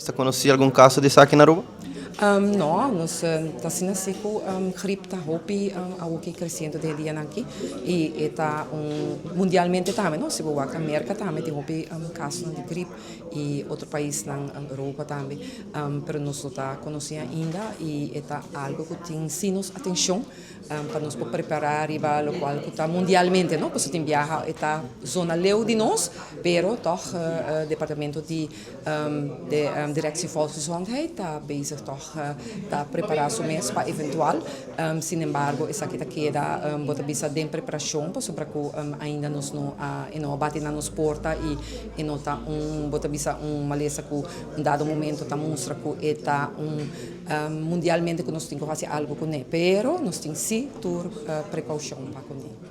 Você conhecia algum caso de saque na Aruba? Não, nós está sendo assim com gripe tá hopi ao que crescendo de dia aqui e está mundialmente também, não se boa a América também tem hopi casos de gripe e outro país na Europa também, pero nós está conhecendo ainda e está algo que tem sinos atenção para nos preparar para o qual está mundialmente, não, porque tem viaja está zona leu de nós, pero toch departamento de Directie Volksgezondheid está bezig toch está preparar o mês para eventual, sin embargo essa aqui queda bota bisa de preparação para sobre que ainda nos não bate na nos porta e não tá bota bisa maleza que dado momento tá mostra que está mundialmente que nós temos que fazer algo com ele, pero nós temos sim tur precaução para com ele.